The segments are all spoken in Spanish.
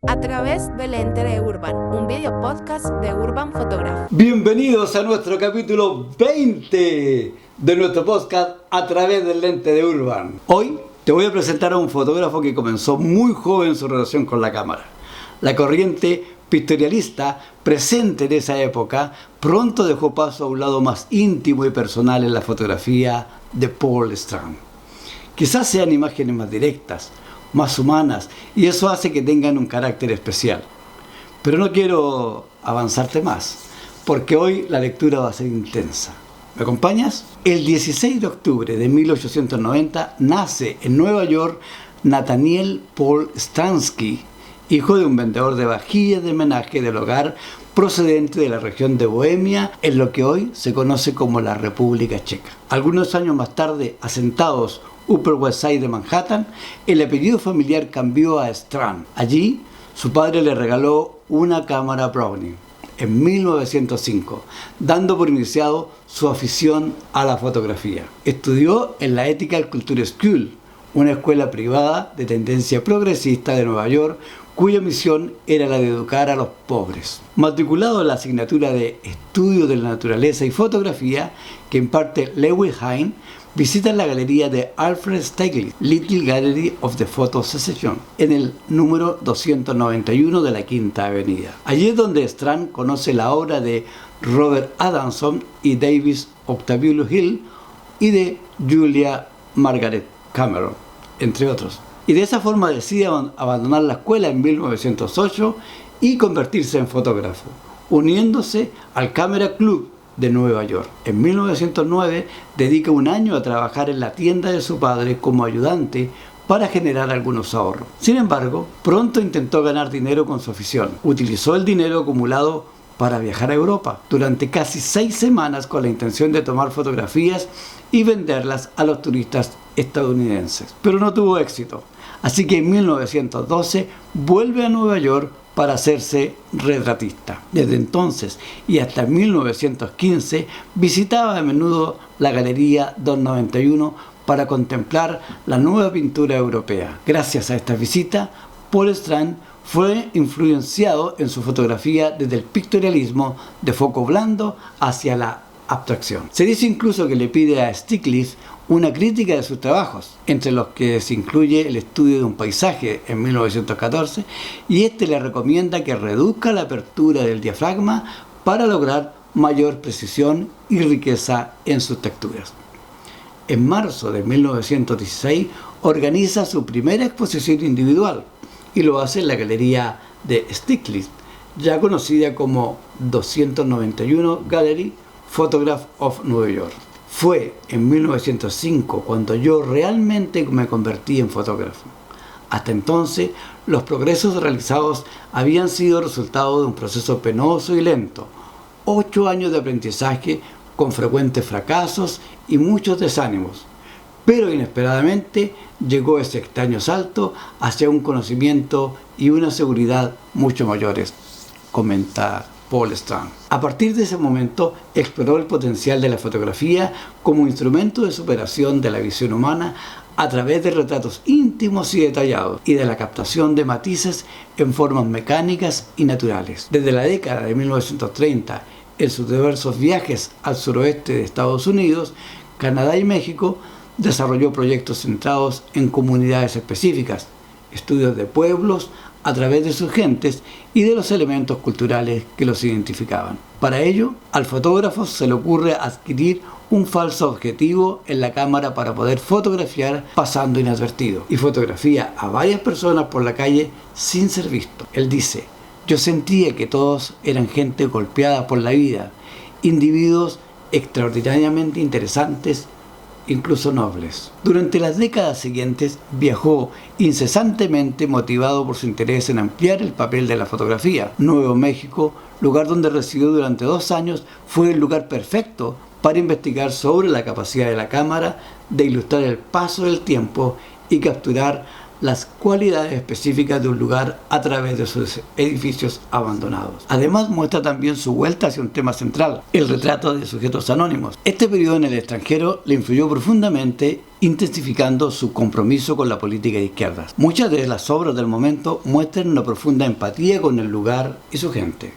A través del lente de Urban, un video podcast de Urban Photography. Bienvenidos a nuestro capítulo 20 de nuestro podcast A través del lente de Urban. Hoy te voy a presentar a un fotógrafo que comenzó muy joven su relación con la cámara. La corriente pictorialista presente en esa época pronto dejó paso a un lado más íntimo y personal en la fotografía de Paul Strand. Quizás sean imágenes más directas, más humanas, y eso hace que tengan un carácter especial. Pero no quiero avanzarte más, porque hoy la lectura va a ser intensa. ¿Me acompañas? El 16 de octubre de 1890 nace en Nueva York Nathaniel Paul Stransky, hijo de un vendedor de vajillas de homenaje del hogar procedente de la región de Bohemia, en lo que hoy se conoce como la República Checa. Algunos años más tarde, asentados Upper West Side de Manhattan, el apellido familiar cambió a Strand. Allí, su padre le regaló una cámara Brownie en 1905, dando por iniciado su afición a la fotografía. Estudió en la Ethical Culture School, una escuela privada de tendencia progresista de Nueva York, cuya misión era la de educar a los pobres. Matriculado en la asignatura de Estudio de la Naturaleza y Fotografía que imparte Lewis Hine, visita la galería de Alfred Stieglitz, Little Gallery of the Photo Secession, en el número 291 de la Quinta Avenida. Allí es donde Strand conoce la obra de Robert Adamson y Davis Octavius Hill y de Julia Margaret Cameron, entre otros. Y de esa forma decide abandonar la escuela en 1908 y convertirse en fotógrafo, uniéndose al Camera Club de Nueva York. En 1909 dedica un año a trabajar en la tienda de su padre como ayudante para generar algunos ahorros. Sin embargo, pronto intentó ganar dinero con su afición. Utilizó el dinero acumulado para viajar a Europa durante casi 6 semanas con la intención de tomar fotografías y venderlas a los turistas estadounidenses. Pero no tuvo éxito. Así que en 1912 vuelve a Nueva York para hacerse retratista. Desde entonces y hasta 1915 visitaba a menudo la Galería 291 para contemplar la nueva pintura europea. Gracias a esta visita, Paul Strand fue influenciado en su fotografía desde el pictorialismo de foco blando hacia la abstracción. Se dice incluso que le pide a Stieglitz una crítica de sus trabajos, entre los que se incluye el estudio de un paisaje en 1914, y este le recomienda que reduzca la apertura del diafragma para lograr mayor precisión y riqueza en sus texturas. En marzo de 1916 organiza su primera exposición individual y lo hace en la galería de Stieglitz, ya conocida como 291 Gallery Photograph of New York. Fue en 1905 cuando yo realmente me convertí en fotógrafo. Hasta entonces, los progresos realizados habían sido resultado de un proceso penoso y lento. 8 años de aprendizaje con frecuentes fracasos y muchos desánimos. Pero inesperadamente llegó ese extraño salto hacia un conocimiento y una seguridad mucho mayores, comenta Paul Strand. A partir de ese momento exploró el potencial de la fotografía como instrumento de superación de la visión humana a través de retratos íntimos y detallados y de la captación de matices en formas mecánicas y naturales. Desde la década de 1930, en sus diversos viajes al suroeste de Estados Unidos, Canadá y México, desarrolló proyectos centrados en comunidades específicas, estudios de pueblos a través de sus gentes y de los elementos culturales que los identificaban. Para ello, al fotógrafo se le ocurre adquirir un falso objetivo en la cámara para poder fotografiar pasando inadvertido, y fotografía a varias personas por la calle sin ser visto. Él dice: yo sentía que todos eran gente golpeada por la vida, individuos extraordinariamente interesantes, incluso nobles. Durante las décadas siguientes viajó incesantemente motivado por su interés en ampliar el papel de la fotografía. Nuevo México, lugar donde residió durante 2 años, fue el lugar perfecto para investigar sobre la capacidad de la cámara de ilustrar el paso del tiempo y capturar las cualidades específicas de un lugar a través de sus edificios abandonados. Además, muestra también su vuelta hacia un tema central, el retrato de sujetos anónimos. Este periodo en el extranjero le influyó profundamente, intensificando su compromiso con la política de izquierdas. Muchas de las obras del momento muestran una profunda empatía con el lugar y su gente.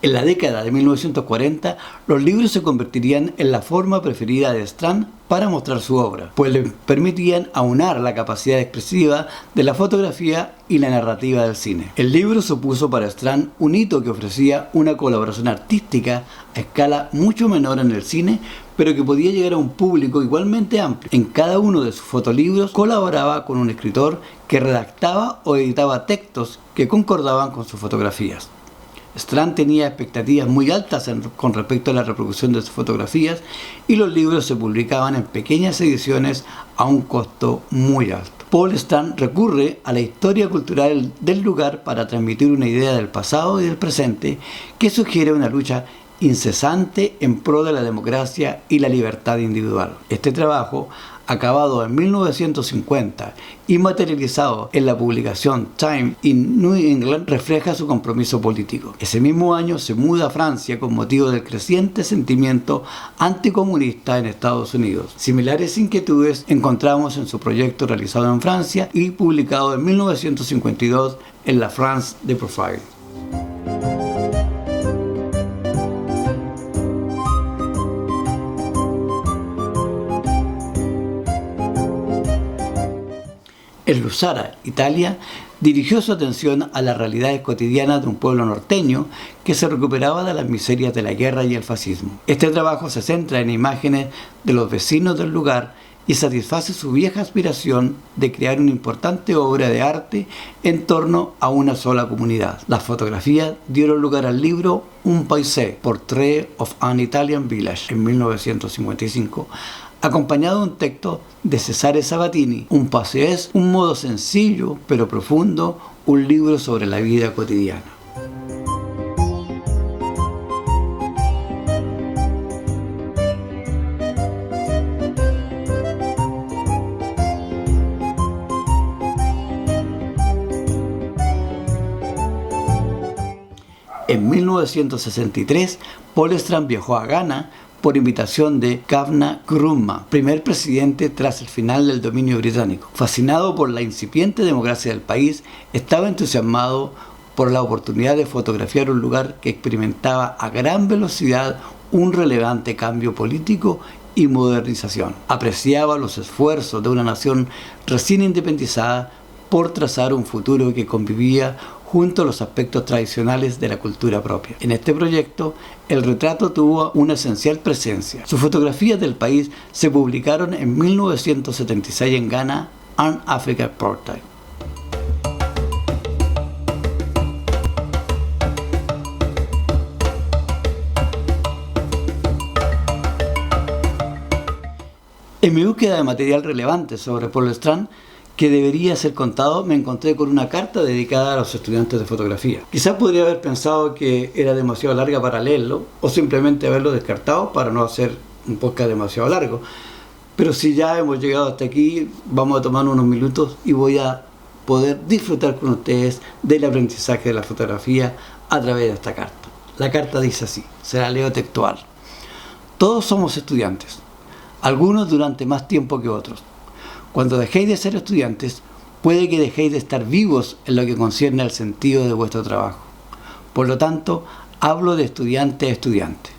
En la década de 1940, los libros se convertirían en la forma preferida de Strand para mostrar su obra, pues le permitían aunar la capacidad expresiva de la fotografía y la narrativa del cine. El libro supuso para Strand un hito que ofrecía una colaboración artística a escala mucho menor en el cine, pero que podía llegar a un público igualmente amplio. En cada uno de sus fotolibros colaboraba con un escritor que redactaba o editaba textos que concordaban con sus fotografías. Strand tenía expectativas muy altas con respecto a la reproducción de sus fotografías, y los libros se publicaban en pequeñas ediciones a un costo muy alto. Paul Strand recurre a la historia cultural del lugar para transmitir una idea del pasado y del presente que sugiere una lucha incesante en pro de la democracia y la libertad individual. Este trabajo, acabado en 1950 y materializado en la publicación Time in New England, refleja su compromiso político. Ese mismo año se muda a Francia con motivo del creciente sentimiento anticomunista en Estados Unidos. Similares inquietudes encontramos en su proyecto realizado en Francia y publicado en 1952 en la France de Profile. En Lusara, Italia, dirigió su atención a las realidades cotidianas de un pueblo norteño que se recuperaba de las miserias de la guerra y el fascismo. Este trabajo se centra en imágenes de los vecinos del lugar y satisface su vieja aspiración de crear una importante obra de arte en torno a una sola comunidad. Las fotografías dieron lugar al libro Un Paese, Portrait of an Italian Village, en 1955, acompañado de un texto de Cesare Sabatini. Un paseo es un modo sencillo pero profundo, un libro sobre la vida cotidiana. En 1963, Paul Strand viajó a Ghana por invitación de Kwabena Nkrumah, primer presidente tras el final del dominio británico. Fascinado por la incipiente democracia del país, estaba entusiasmado por la oportunidad de fotografiar un lugar que experimentaba a gran velocidad un relevante cambio político y modernización. Apreciaba los esfuerzos de una nación recién independizada por trazar un futuro que convivía junto a los aspectos tradicionales de la cultura propia. En este proyecto, el retrato tuvo una esencial presencia. Sus fotografías del país se publicaron en 1976 en Ghana, An Africa Portrait. En mi búsqueda de material relevante sobre Paul Strand, que debería ser contado, me encontré con una carta dedicada a los estudiantes de fotografía. Quizás podría haber pensado que era demasiado larga para leerlo, o simplemente haberlo descartado para no hacer un podcast demasiado largo. Pero si ya hemos llegado hasta aquí, vamos a tomar unos minutos y voy a poder disfrutar con ustedes del aprendizaje de la fotografía a través de esta carta. La carta dice así, se la leo textual. Todos somos estudiantes, algunos durante más tiempo que otros. Cuando dejéis de ser estudiantes, puede que dejéis de estar vivos en lo que concierne al sentido de vuestro trabajo. Por lo tanto, hablo de estudiante a estudiante.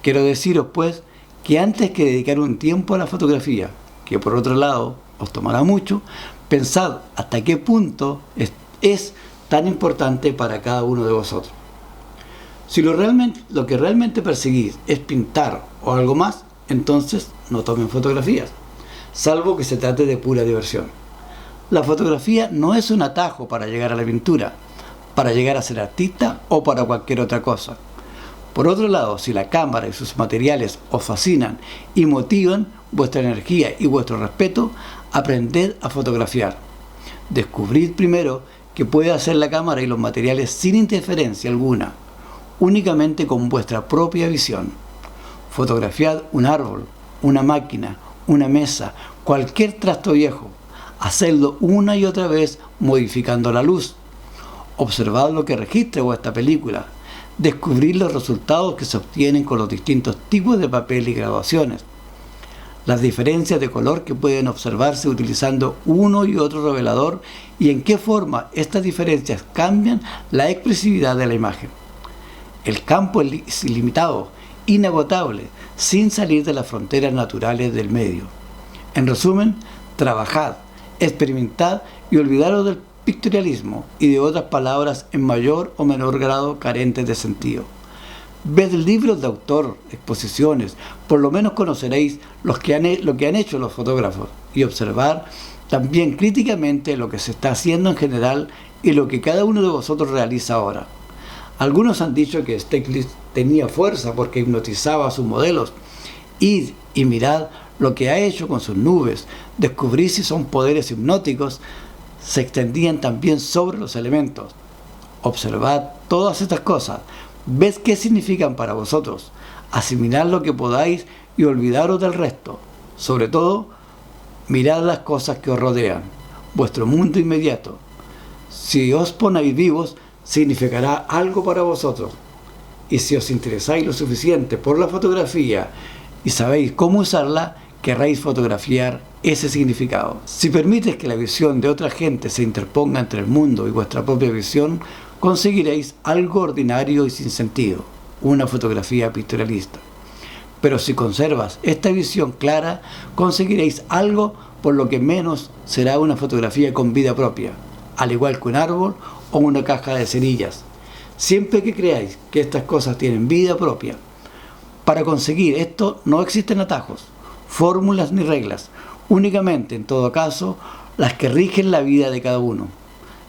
Quiero deciros, pues, que antes que dedicar un tiempo a la fotografía, que por otro lado os tomará mucho, pensad hasta qué punto es tan importante para cada uno de vosotros. Si lo que realmente perseguís es pintar o algo más, entonces no tomen fotografías, salvo que se trate de pura diversión. La fotografía no es un atajo para llegar a la pintura, para llegar a ser artista o para cualquier otra cosa. Por otro lado, si la cámara y sus materiales os fascinan y motivan vuestra energía y vuestro respeto, aprended a fotografiar. Descubrid primero que puede hacer la cámara y los materiales sin interferencia alguna, únicamente con vuestra propia visión. Fotografiad un árbol, una máquina, una mesa, cualquier trasto viejo. Hacedlo una y otra vez modificando la luz. Observad lo que registra vuestra película. Descubrid los resultados que se obtienen con los distintos tipos de papel y graduaciones. Las diferencias de color que pueden observarse utilizando uno y otro revelador y en qué forma estas diferencias cambian la expresividad de la imagen. El campo es ilimitado, inagotable, sin salir de las fronteras naturales del medio. En resumen, trabajad, experimentad y olvidaros del pictorialismo y de otras palabras en mayor o menor grado carentes de sentido. Ved libros de autor, exposiciones, por lo menos conoceréis lo que han hecho los fotógrafos y observar también críticamente lo que se está haciendo en general y lo que cada uno de vosotros realiza ahora. Algunos han dicho que Stieglitz tenía fuerza porque hipnotizaba a sus modelos. Id y mirad lo que ha hecho con sus nubes, descubrid si son poderes hipnóticos, se extendían también sobre los elementos. Observad todas estas cosas, ved qué significan para vosotros, asimilad lo que podáis y olvidaros del resto. Sobre todo, mirad las cosas que os rodean, vuestro mundo inmediato. Si os ponéis vivos, significará algo para vosotros. Y si os interesáis lo suficiente por la fotografía y sabéis cómo usarla, querréis fotografiar ese significado. Si permites que la visión de otra gente se interponga entre el mundo y vuestra propia visión, conseguiréis algo ordinario y sin sentido, una fotografía pictorialista. Pero si conservas esta visión clara, conseguiréis algo por lo que menos será una fotografía con vida propia, al igual que un árbol o una caja de cerillas. Siempre que creáis que estas cosas tienen vida propia. Para conseguir esto no existen atajos, fórmulas ni reglas, únicamente en todo caso las que rigen la vida de cada uno.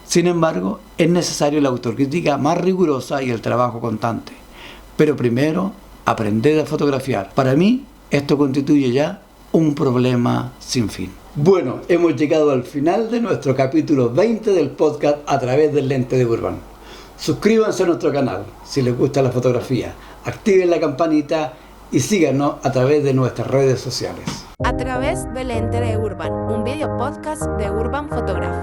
Sin embargo, es necesario la autocrítica más rigurosa y el trabajo constante. Pero primero, aprended a fotografiar. Para mí, esto constituye ya un problema sin fin. Bueno, hemos llegado al final de nuestro capítulo 20 del podcast a través del lente de Urban. Suscríbanse a nuestro canal si les gusta la fotografía, activen la campanita y síganos a través de nuestras redes sociales. A través del lente de Urban, un video podcast de Urban Photography.